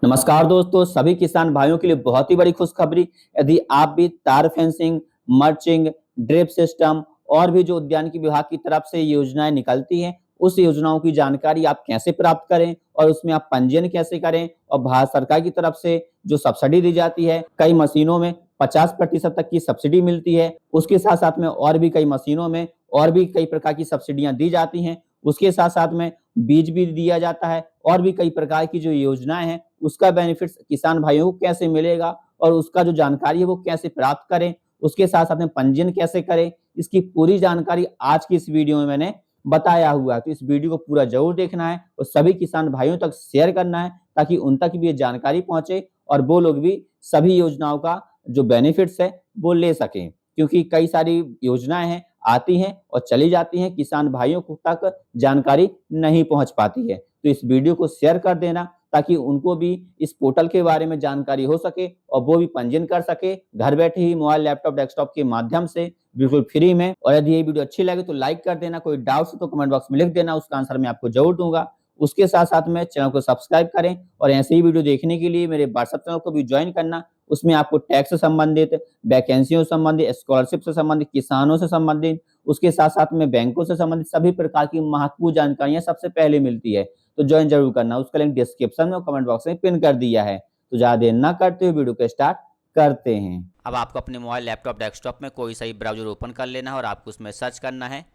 नमस्कार दोस्तों, सभी किसान भाइयों के लिए बहुत ही बड़ी खुशखबरी। यदि आप भी तार फेंसिंग, मल्चिंग, ड्रिप सिस्टम और भी जो उद्यानिकी विभाग की तरफ से योजनाएं निकलती हैं, उस योजनाओं की जानकारी आप कैसे प्राप्त करें और उसमें आप पंजीयन कैसे करें और भारत सरकार की तरफ से जो सब्सिडी दी जाती है, कई मशीनों में 50% तक की सब्सिडी मिलती है। उसके साथ-साथ में और भी कई मशीनों में और भी कई प्रकार की सब्सिडियाँ दी जाती हैं। उसके साथ-साथ में बीज भी दिया जाता है और भी कई प्रकार की जो योजनाएँ हैं, उसका बेनिफिट्स किसान भाइयों को कैसे मिलेगा और उसका जो जानकारी है वो कैसे प्राप्त करें, उसके साथ-साथ में पंजीयन कैसे करें, इसकी पूरी जानकारी आज की इस वीडियो में मैंने बताया हुआ है। तो इस वीडियो को पूरा ज़रूर देखना है और सभी किसान भाइयों तक शेयर करना है ताकि उन तक भी ये जानकारी पहुँचे और वो लोग भी सभी योजनाओं का जो बेनिफिट्स है, वो ले सकें। क्योंकि कई सारी योजनाएँ हैं, आती हैं और चली जाती हैं, किसान भाइयों को तक जानकारी नहीं पहुँच पाती है। तो इस वीडियो को शेयर कर देना ताकि उनको भी इस पोर्टल के बारे में जानकारी हो सके और वो भी पंजीयन कर सके घर बैठे ही मोबाइल, लैपटॉप, डेस्कटॉप के माध्यम से बिल्कुल फ्री में। और यदि ये वीडियो अच्छी लगे तो लाइक कर देना, कोई डाउट्स हो तो कमेंट बॉक्स में लिख देना, उसका आंसर मैं आपको ज़रूर दूँगा। उसके साथ-साथ में चैनल को सब्सक्राइब करें और ऐसे ही वीडियो देखने के लिए मेरे व्हाट्सएप चैनल को भी जॉइन करना। उसमें आपको टैक्स से संबंधित, वैकेंसियों से संबंधित, स्कॉलरशिप से संबंधित, किसानों से संबंधित, उसके साथ-साथ में बैंकों से संबंधित सभी प्रकार की महत्वपूर्ण जानकारियाँ सबसे पहले मिलती है। तो जॉइन ज़रूर करना, उसका लिंक डिस्क्रिप्शन में और कमेंट बॉक्स में पिन कर दिया है। तो ज़्यादा देर ना करते हुए वीडियो को स्टार्ट करते हैं। अब आपको अपने मोबाइल, लैपटॉप, डेस्कटॉप में कोई सा ही ब्राउज़र ओपन कर लेना है और आपको उसमें सर्च करना है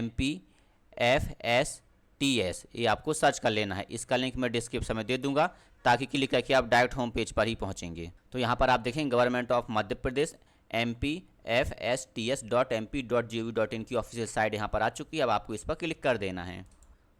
MPFSTS। ये आपको सर्च कर लेना है। इसका लिंक मैं डिस्क्रिप्शन में दे दूंगा ताकि क्लिक करके आप डायरेक्ट होम पेज पर ही पहुंचेंगे। तो यहाँ पर आप देखेंगे government of Madhya Pradesh MPFSTS.mp.gov.in की ऑफिशियल साइट यहाँ पर आ चुकी है। अब आपको इस पर क्लिक कर देना है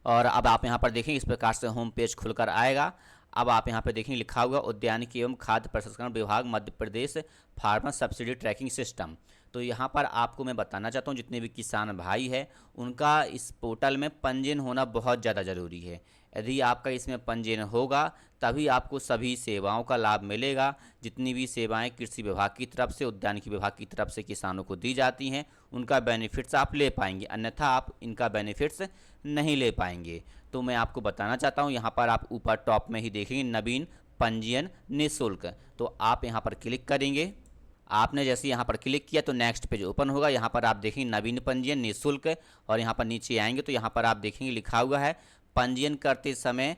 और अब आप यहाँ पर देखेंगे इस प्रकार से होम पेज खुलकर आएगा। अब आप यहाँ पे देखेंगे लिखा हुआ उद्यानिकी एवं खाद्य प्रसंस्करण विभाग Madhya Pradesh farmer subsidy tracking system. तो यहाँ पर आपको मैं बताना चाहता हूँ जितने भी किसान भाई हैं उनका इस पोर्टल में पंजीयन होना बहुत ज़्यादा ज़रूरी है। यदि आपका इसमें पंजीयन होगा तभी आपको सभी सेवाओं का लाभ मिलेगा। जितनी भी सेवाएं कृषि विभाग की तरफ से, उद्यानिकी विभाग की तरफ से किसानों को दी जाती हैं उनका बेनिफिट्स आप ले पाएंगे, अन्यथा आप इनका बेनिफिट्स नहीं ले पाएंगे। तो मैं आपको बताना चाहता हूँ यहाँ पर आप ऊपर टॉप में ही देखेंगे नवीन पंजीयन निःशुल्क। तो आप यहाँ पर क्लिक करेंगे। आपने जैसे यहाँ पर क्लिक किया तो नेक्स्ट पेज ओपन होगा। यहाँ पर आप देखेंगे नवीन पंजीयन निःशुल्क और यहाँ पर नीचे आएंगे तो यहाँ पर आप देखेंगे लिखा हुआ है पंजीयन करते समय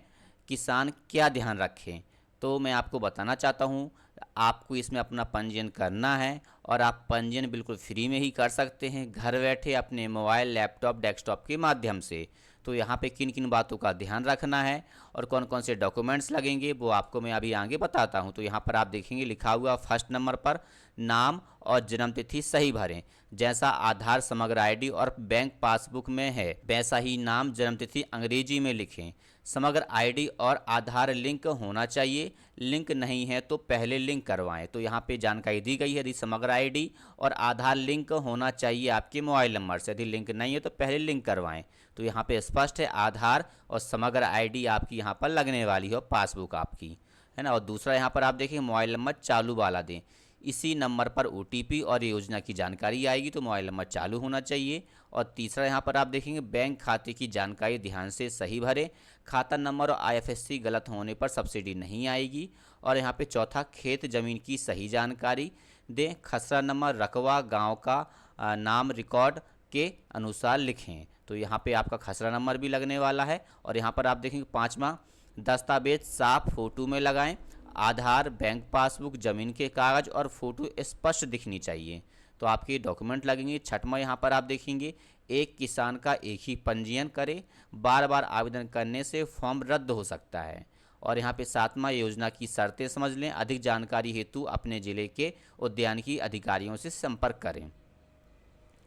किसान क्या ध्यान रखें। तो मैं आपको बताना चाहता हूँ आपको इसमें अपना पंजीयन करना है और आप पंजीयन बिल्कुल फ्री में ही कर सकते हैं घर बैठे अपने मोबाइल, लैपटॉप, डेस्कटॉप के माध्यम से। तो यहाँ पे किन किन बातों का ध्यान रखना है और कौन कौन से डॉक्यूमेंट्स लगेंगे वो आपको मैं अभी आगे बताता हूँ। तो यहाँ पर आप देखेंगे लिखा हुआ फर्स्ट नंबर पर नाम और जन्मतिथि सही भरें। जैसा आधार समग्र आईडी और बैंक पासबुक में है वैसा ही नाम, जन्मतिथि अंग्रेजी में लिखें। समग्र आईडी और आधार लिंक होना चाहिए, लिंक नहीं है तो पहले लिंक करवाएं। तो यहाँ पे जानकारी दी गई है यदि समग्र आईडी और आधार लिंक होना चाहिए आपके मोबाइल नंबर से, यदि लिंक नहीं है तो पहले लिंक करवाएं। तो यहाँ पे स्पष्ट है आधार और समग्र आईडी आपकी यहाँ पर लगने वाली हो, पासबुक आपकी है ना। और दूसरा यहाँ पर आप देखिए मोबाइल नंबर चालू वाला दें। इसी नंबर पर OTP और योजना की जानकारी आएगी तो मोबाइल नंबर चालू होना चाहिए। और तीसरा यहाँ पर आप देखेंगे बैंक खाते की जानकारी ध्यान से सही भरें। खाता नंबर और IFSC गलत होने पर सब्सिडी नहीं आएगी। और यहाँ पे चौथा खेत ज़मीन की सही जानकारी दें। खसरा नंबर, रकबा, गांव का नाम रिकॉर्ड के अनुसार लिखें। तो यहाँ पे आपका खसरा नंबर भी लगने वाला है। और यहाँ पर आप देखेंगे पाँचवा दस्तावेज साफ फोटो में लगाएं। आधार, बैंक पासबुक, ज़मीन के कागज़ और फ़ोटो स्पष्ट दिखनी चाहिए तो आपके डॉक्यूमेंट लगेंगे। छठवां यहाँ पर आप देखेंगे एक किसान का एक ही पंजीयन करें, बार बार आवेदन करने से फॉर्म रद्द हो सकता है। और यहाँ पे सातवां योजना की शर्तें समझ लें। अधिक जानकारी हेतु अपने ज़िले के उद्यानिकी अधिकारियों से संपर्क करें।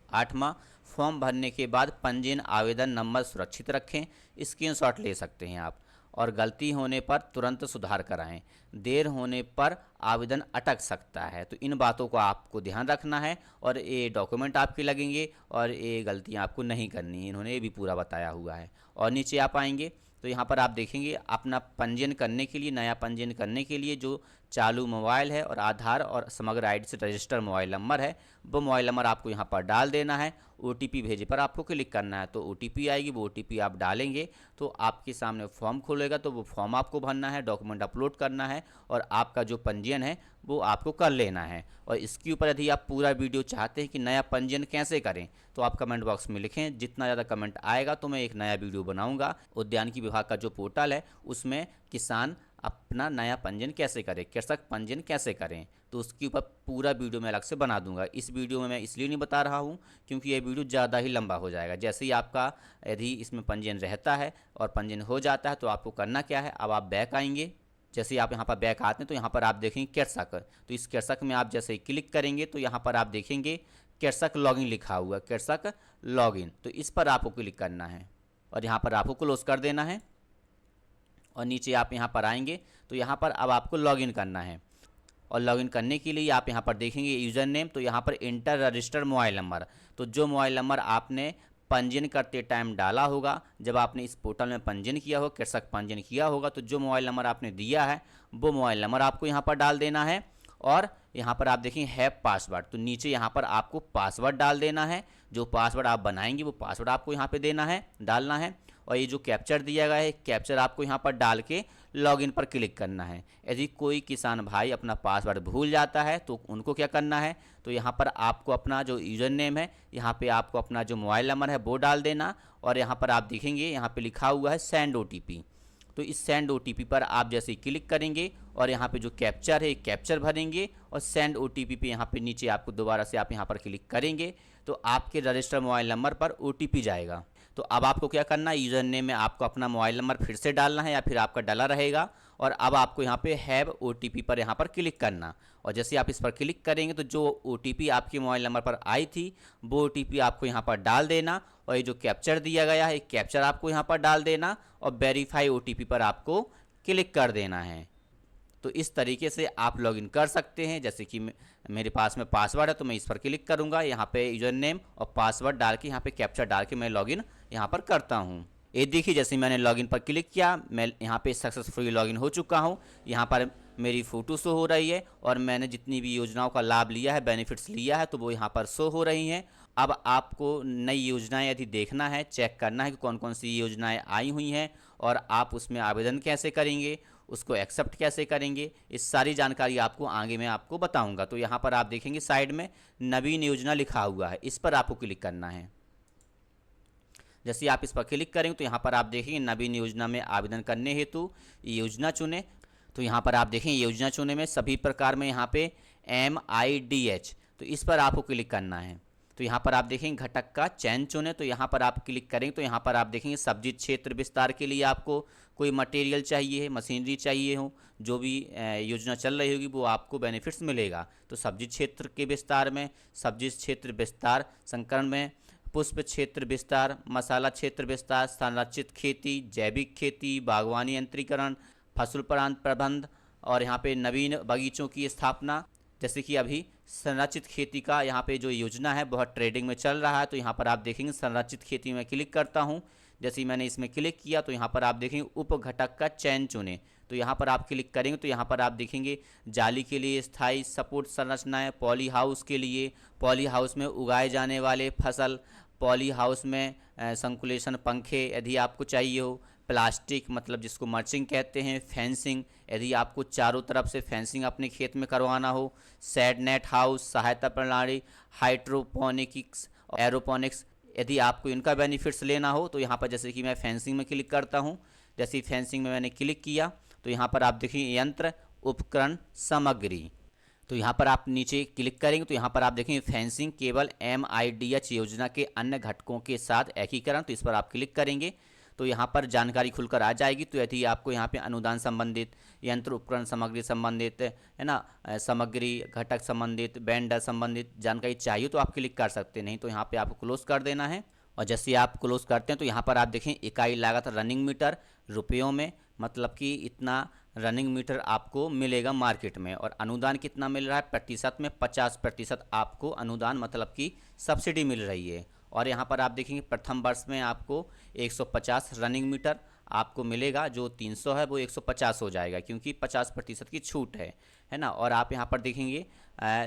आठवां फॉर्म भरने के बाद पंजीयन आवेदन नंबर सुरक्षित रखें, स्क्रीनशॉट ले सकते हैं आप। और गलती होने पर तुरंत सुधार कराएं, देर होने पर आवेदन अटक सकता है। तो इन बातों को आपको ध्यान रखना है और ये डॉक्यूमेंट आपके लगेंगे और ये गलतियां आपको नहीं करनी है, इन्होंने ये भी पूरा बताया हुआ है। और नीचे आप आएंगे तो यहाँ पर आप देखेंगे अपना पंजीयन करने के लिए, नया पंजीयन करने के लिए जो चालू मोबाइल है और आधार और समग्र आईडी से रजिस्टर मोबाइल नंबर है, वो मोबाइल नंबर आपको यहाँ पर डाल देना है। ओटीपी भेजे पर आपको क्लिक करना है, तो ओटीपी आएगी, वो ओटीपी आप डालेंगे तो आपके सामने फॉर्म खुलेगा, तो वो फॉर्म आपको भरना है, डॉक्यूमेंट अपलोड करना है और आपका जो पंजीयन है वो आपको कर लेना है। और इसके ऊपर यदि आप पूरा वीडियो चाहते हैं कि नया पंजीयन कैसे करें, तो आप कमेंट बॉक्स में लिखें, जितना ज़्यादा कमेंट आएगा तो मैं एक नया वीडियो बनाऊंगा। उद्यानिकी विभाग का जो पोर्टल है उसमें किसान अपना नया पंजीयन कैसे करें, कृषक पंजीयन कैसे करें, तो उसके ऊपर पूरा वीडियो मैं अलग से बना दूंगा। इस वीडियो में मैं इसलिए नहीं बता रहा हूं क्योंकि ये वीडियो ज़्यादा ही लंबा हो जाएगा। जैसे ही आपका यदि इसमें पंजीयन रहता है और पंजीयन हो जाता है तो आपको करना क्या है, अब आप बैक आएंगे। जैसे आप यहाँ पर बैक आते हैं तो यहाँ पर आप देखेंगे कृषक, तो इस कृषक में आप जैसे ही क्लिक करेंगे तो यहाँ पर आप देखेंगे कृषक लॉगिन लिखा हुआ, कृषक लॉगिन, तो इस पर आपको क्लिक करना है और यहाँ पर आपको क्लोज कर देना है। और नीचे आप यहाँ पर आएंगे तो यहाँ पर अब आपको लॉगिन करना है और लॉगिन करने के लिए आप यहाँ पर देखेंगे यूज़र नेम, तो यहाँ पर इंटर रजिस्टर मोबाइल नंबर, तो जो मोबाइल नंबर आपने पंजीयन करते टाइम डाला होगा, जब आपने इस पोर्टल में पंजीयन किया हो, कृषक पंजीयन किया होगा, तो जो मोबाइल नंबर आपने दिया है वो मोबाइल नंबर आपको यहाँ पर डाल देना है। और यहाँ पर आप देखेंगे हैव पासवर्ड, तो नीचे यहाँ पर आपको पासवर्ड डाल देना है। जो पासवर्ड आप बनाएंगे वो पासवर्ड आपको यहाँ पे देना है, डालना है। और ये जो कैप्चर दिया गया है, कैप्चर आपको यहाँ पर डाल के लॉगिन पर क्लिक करना है। यदि कोई किसान भाई अपना पासवर्ड भूल जाता है तो उनको क्या करना है, तो यहाँ पर आपको अपना जो यूज़र नेम है, यहाँ पे आपको अपना जो मोबाइल नंबर है वो डाल देना। और यहाँ पर आप देखेंगे यहाँ पे लिखा हुआ है सेंड ओटीपी, तो इस सेंड ओटीपी पर आप जैसे ही क्लिक करेंगे और यहाँ पे जो कैप्चर है कैप्चर भरेंगे और सेंड ओटीपी पे यहाँ पे नीचे आपको दोबारा से आप यहाँ पर क्लिक करेंगे तो आपके रजिस्टर मोबाइल नंबर पर ओटीपी जाएगा। तो अब आपको क्या करना है, यूज़र नेम में आपको अपना मोबाइल नंबर फिर से डालना है या फिर आपका डाला रहेगा और अब आपको यहाँ पे हैव ओटीपी पर यहाँ पर क्लिक करना। और जैसे आप इस पर क्लिक करेंगे तो जो ओटीपी आपके मोबाइल नंबर पर आई थी वो ओटीपी आपको यहाँ पर डाल देना और ये जो कैप्चर दिया गया है कैप्चर आपको यहाँ पर डाल देना और वेरीफाई ओटीपी पर आपको क्लिक कर देना है। तो इस तरीके से आप लॉगिन कर सकते हैं। जैसे कि मेरे पास में पासवर्ड है तो मैं इस पर क्लिक करूंगा, यहाँ पे यूज़र नेम और पासवर्ड डाल के यहाँ पे कैप्चर डाल के मैं लॉगिन यहाँ पर करता हूँ। ये देखिए जैसे मैंने लॉगिन पर क्लिक किया, मैं यहाँ पे सक्सेसफुली लॉगिन हो चुका हूँ। यहाँ पर मेरी फ़ोटो शो हो रही है और मैंने जितनी भी योजनाओं का लाभ लिया है, बेनिफिट्स लिया है, तो वो यहाँ पर शो हो रही हैं। अब आपको नई योजनाएं यदि देखना है, चेक करना है कि कौन कौन सी योजनाएं आई हुई हैं और आप उसमें आवेदन कैसे करेंगे, उसको एक्सेप्ट कैसे करेंगे, इस सारी जानकारी आपको आगे मैं आपको बताऊंगा। तो यहाँ पर आप देखेंगे साइड में नवीन योजना लिखा हुआ है, इस पर आपको क्लिक करना है। जैसे आप इस पर क्लिक करेंगे तो यहाँ पर आप देखेंगे नवीन योजना में आवेदन करने हेतु योजना चुने, तो यहाँ पर आप देखेंगे योजना चुने में सभी प्रकार में यहाँ पे MIDH, तो इस पर आपको क्लिक करना है। तो यहाँ पर आप देखेंगे घटक का चयन चुने, तो यहाँ पर आप क्लिक करेंगे तो यहाँ पर आप देखेंगे सब्जी क्षेत्र विस्तार के लिए आपको कोई मटेरियल चाहिए है, मशीनरी चाहिए हो, जो भी योजना चल रही होगी वो आपको बेनिफिट्स मिलेगा। तो सब्जी क्षेत्र के विस्तार में सब्जी क्षेत्र विस्तार, संकरण में पुष्प क्षेत्र विस्तार, मसाला क्षेत्र विस्तार, संरक्षित खेती, जैविक खेती, बागवानी यंत्रीकरण, फसल परांत प्रबंध और यहाँ पे नवीन बगीचों की स्थापना। जैसे कि अभी संरक्षित खेती का यहाँ पे जो योजना है बहुत ट्रेडिंग में चल रहा है, तो यहाँ पर आप देखेंगे संरक्षित खेती में क्लिक करता हूँ। जैसे ही मैंने इसमें क्लिक किया तो यहाँ पर आप देखेंगे उप घटक का चयन चुने, तो यहाँ पर आप क्लिक करेंगे तो यहाँ पर आप देखेंगे जाली के लिए स्थायी सपोर्ट संरचनाएं, पॉली हाउस के लिए पॉली हाउस में उगाए जाने वाले फसल, पॉली हाउस में संकुलेशन पंखे यदि आपको चाहिए हो, प्लास्टिक मतलब जिसको मल्चिंग कहते हैं, फेंसिंग यदि आपको चारों तरफ से फेंसिंग अपने खेत में करवाना हो, शेड नेट हाउस, सहायता प्रणाली, हाइड्रोपोनिक्स, एरोपोनिक्स यदि आपको इनका बेनिफिट्स लेना हो, तो यहाँ पर जैसे कि मैं फेंसिंग में क्लिक करता हूँ। जैसे ही फेंसिंग में मैंने क्लिक किया तो यहाँ पर आप देखिए यंत्र उपकरण सामग्री, तो यहाँ पर आप नीचे क्लिक करेंगे तो यहाँ पर आप देखेंगे फेंसिंग केवल MIDH योजना के अन्य घटकों के साथ एकीकरण, तो इस पर आप क्लिक करेंगे तो यहाँ पर जानकारी खुलकर आ जाएगी। तो यदि आपको यहाँ पे अनुदान संबंधित, यंत्र उपकरण सामग्री संबंधित है ना, सामग्री घटक संबंधित, वेंडर संबंधित जानकारी चाहिए तो आप क्लिक कर सकते हैं, नहीं तो यहाँ पे आपको क्लोज कर देना है। और जैसे आप क्लोज करते हैं तो यहाँ पर आप देखें इकाई लागत रनिंग मीटर रुपयों में, मतलब कि इतना रनिंग मीटर आपको मिलेगा मार्केट में। और अनुदान कितना मिल रहा है प्रतिशत में, 50% आपको अनुदान मतलब कि सब्सिडी मिल रही है। और यहाँ पर आप देखेंगे प्रथम वर्ष में आपको 150 रनिंग मीटर आपको मिलेगा, जो 300 है वो 150 हो जाएगा, क्योंकि 50% की छूट है ना। और आप यहाँ पर देखेंगे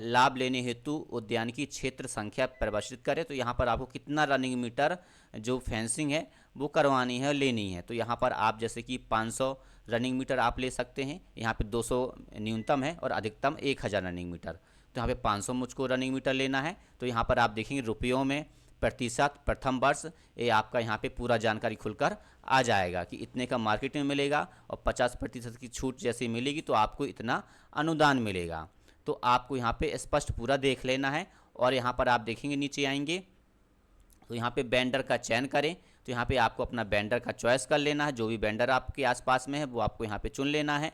लाभ लेने हेतु उद्यान की क्षेत्र संख्या परिभाषित करें, तो यहाँ पर आपको कितना रनिंग मीटर जो फेंसिंग है वो करवानी है, लेनी है। तो यहाँ पर आप जैसे कि 500 रनिंग मीटर आप ले सकते हैं, यहाँ पे 200 न्यूनतम है और अधिकतम 1000 रनिंग मीटर। तो यहाँ पे 500 मुझको रनिंग मीटर लेना है। तो यहाँ पर आप देखेंगे रुपयों में प्रतिशत प्रथम वर्ष, ये आपका यहाँ पे पूरा जानकारी खुलकर आ जाएगा कि इतने का मार्केट में मिलेगा और 50% की छूट जैसे मिलेगी तो आपको इतना अनुदान मिलेगा। तो आपको यहाँ पे स्पष्ट पूरा देख लेना है। और यहाँ पर आप देखेंगे नीचे आएंगे तो यहाँ पे वेंडर का चयन करें, तो यहाँ पे आपको अपना वेंडर का चॉइस कर लेना है। जो भी वेंडर आपके आसपास में है वो आपको यहाँ पे चुन लेना है।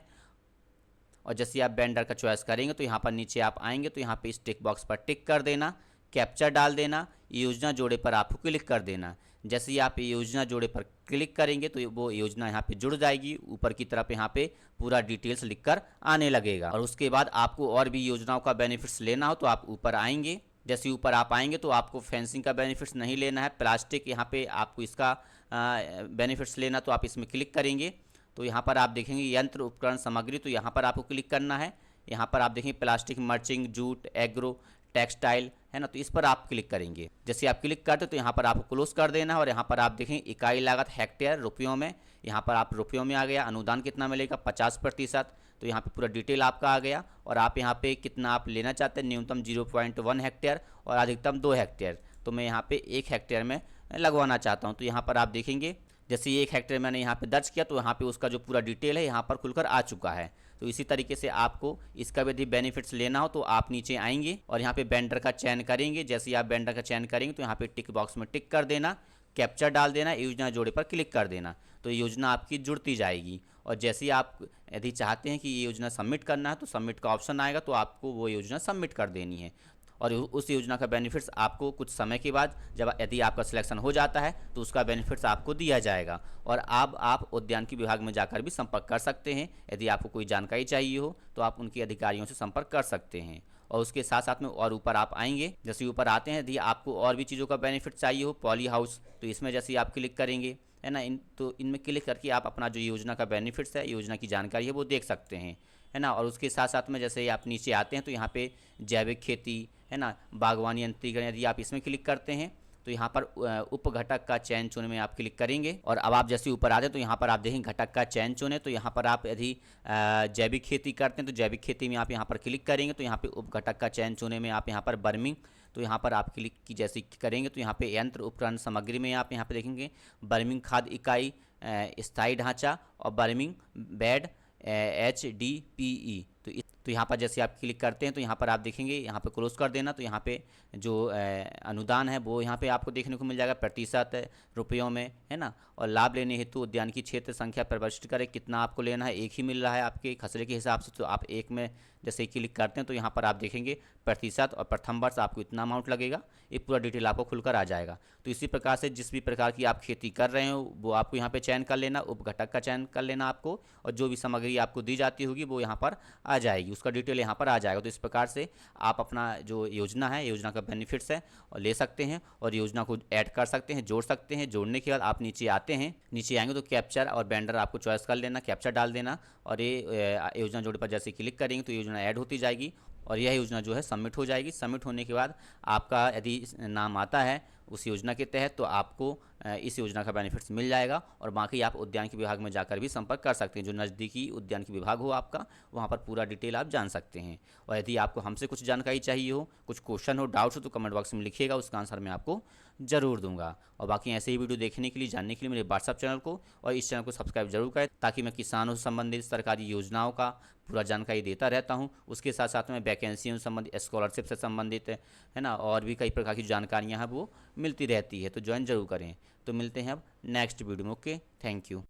और जैसे आप वेंडर का चॉइस करेंगे तो यहाँ पर नीचे आप आएंगे तो यहाँ पे इस टिक बॉक्स पर टिक कर देना, कैप्चर डाल देना, योजना जोड़े पर आपको क्लिक कर देना। जैसे ही आप योजना जोड़े पर क्लिक करेंगे तो वो योजना यहाँ पे जुड़ जाएगी। ऊपर की तरफ यहाँ पे पूरा डिटेल्स लिखकर आने लगेगा। और उसके बाद आपको और भी योजनाओं का बेनिफिट्स लेना हो तो आप ऊपर आएंगे। जैसे ऊपर आप आएंगे तो आपको फेंसिंग का बेनिफिट्स नहीं लेना है, प्लास्टिक यहाँ पे आपको इसका बेनिफिट्स लेना, तो आप इसमें क्लिक करेंगे तो यहाँ पर आप देखेंगे यंत्र उपकरण सामग्री, तो यहाँ पर आपको क्लिक करना है। यहाँ पर आप देखेंगे प्लास्टिक, मर्चिंग, जूट, एग्रो, टेक्सटाइल, है ना, तो इस पर आप क्लिक करेंगे। जैसे आप क्लिक करते तो यहाँ पर आपको क्लोज कर देना है। और यहाँ पर आप देखें इकाई लागत हेक्टेयर रुपयों में, यहाँ पर आप रुपयों में आ गया। अनुदान कितना मिलेगा 50%, तो यहाँ पे पूरा डिटेल आपका आ गया। और आप यहाँ पे कितना आप लेना चाहते हैं, न्यूनतम 0.1 हेक्टेयर और अधिकतम 2 हेक्टेयर। तो मैं यहाँ पे 1 हेक्टेयर में लगवाना चाहता हूँ। तो यहाँ पर आप देखेंगे जैसे 1 हेक्टेयर मैंने यहाँ पे दर्ज किया तो यहाँ पे उसका जो पूरा डिटेल है यहाँ पर खुलकर आ चुका है। तो इसी तरीके से आपको इसका भी बेनिफिट्स लेना हो तो आप नीचे आएंगे और यहाँ पे वेंडर का चयन करेंगे। जैसे ही आप वेंडर का चयन करेंगे तो यहाँ पे टिक बॉक्स में टिक कर देना, कैप्चर डाल देना, योजना जोड़े पर क्लिक कर देना, तो योजना आपकी जुड़ती जाएगी। और जैसे ही आप यदि चाहते हैं कि ये योजना सबमिट करना है तो सबमिट का ऑप्शन आएगा, तो आपको वो योजना सबमिट कर देनी है। और उस योजना का बेनिफिट्स आपको कुछ समय के बाद जब यदि आपका सिलेक्शन हो जाता है तो उसका बेनिफिट्स आपको दिया जाएगा। और अब आप उद्यानिकी विभाग में जाकर भी संपर्क कर सकते हैं। यदि आपको कोई जानकारी चाहिए हो तो आप उनके अधिकारियों से संपर्क कर सकते हैं। और उसके साथ साथ में और ऊपर आप आएंगे, जैसे ऊपर आते हैं यदि आपको और भी चीज़ों का बेनिफिट चाहिए हो, पॉली हाउस, तो इसमें जैसे आप क्लिक करेंगे, है ना, तो इनमें क्लिक करके आप अपना जो योजना का बेनिफिट्स है, योजना की जानकारी है वो देख सकते हैं, है ना। और उसके साथ साथ में जैसे आप नीचे आते हैं तो यहाँ पे जैविक खेती, है ना, बागवानी यंत्रीकरण, यदि आप इसमें क्लिक करते हैं तो यहाँ पर उप घटक का चयन चुने में आप क्लिक करेंगे। और अब आप जैसे ऊपर आते हैं तो यहाँ पर आप देखेंगे घटक का चयन चुने, तो यहाँ पर आप यदि जैविक खेती करते हैं तो जैविक खेती में आप यहाँ पर क्लिक करेंगे तो यहाँ पे उप घटक का चयन चुने में आप यहाँ पर बर्मिंग, तो यहाँ पर आप क्लिक की जैसे करेंगे तो यहाँ पे यंत्र उपकरण सामग्री में आप यहाँ पे देखेंगे बर्मिंग खाद इकाई, स्थायी ढांचा और बर्मिंग बेड HDPE। तो यहाँ पर जैसे आप क्लिक करते हैं तो यहाँ पर आप देखेंगे यहाँ पे क्लोज कर देना, तो यहाँ पे जो अनुदान है वो यहाँ पे आपको देखने को मिल जाएगा प्रतिशत रुपयों में, है ना। और लाभ लेने हेतु उद्यान की क्षेत्र संख्या प्रविष्ट करें, कितना आपको लेना है, एक ही मिल रहा है आपके खसरे के हिसाब से, तो आप एक में जैसे क्लिक करते हैं तो यहाँ पर आप देखेंगे प्रतिशत और प्रथम वर्ष आपको इतना अमाउंट लगेगा, ये पूरा डिटेल आपको खुलकर आ जाएगा। तो इसी प्रकार से जिस भी प्रकार की आप खेती कर रहे हो वो आपको यहाँ पे चयन कर लेना, उप घटक का चयन कर लेना आपको, और जो भी सामग्री आपको दी जाती होगी वो यहाँ पर आ जाएगी, उसका डिटेल यहाँ पर आ जाएगा। तो इस प्रकार से आप अपना जो योजना है, योजना का बेनिफिट्स है और ले सकते हैं और योजना को ऐड कर सकते हैं, जोड़ सकते हैं। जोड़ने के बाद आप नीचे आते हैं, नीचे आएंगे तो कैप्चर और वेंडर आपको चॉइस कर लेना, कैप्चर डाल देना और ये योजना जोड़े पर जैसे क्लिक करेंगे तो योजना ऐड होती जाएगी और यह योजना जो है सबमिट हो जाएगी। सबमिट होने के बाद आपका यदि नाम आता है उस योजना के तहत तो आपको इस योजना का बेनिफिट्स मिल जाएगा। और बाकी आप उद्यानिकी विभाग में जाकर भी संपर्क कर सकते हैं, जो नज़दीकी उद्यानिकी विभाग हो आपका, वहाँ पर पूरा डिटेल आप जान सकते हैं। और यदि आपको हमसे कुछ जानकारी चाहिए हो, कुछ क्वेश्चन हो, डाउट्स हो, तो कमेंट बॉक्स में लिखिएगा, उसका आंसर मैं आपको ज़रूर दूंगा। और बाकी ऐसे ही वीडियो देखने के लिए, जानने के लिए मेरे व्हाट्सअप चैनल को और इस चैनल को सब्सक्राइब जरूर करें, ताकि मैं किसानों से संबंधित सरकारी योजनाओं का पूरा जानकारी देता रहता हूं। उसके साथ साथ में वैकेंसियों से संबंधित, स्कॉलरशिप से संबंधित, है ना, और भी कई प्रकार की जानकारियां हैं वो मिलती रहती है, तो ज्वाइन जरूर करें। तो मिलते हैं अब नेक्स्ट वीडियो में। Okay, thank you.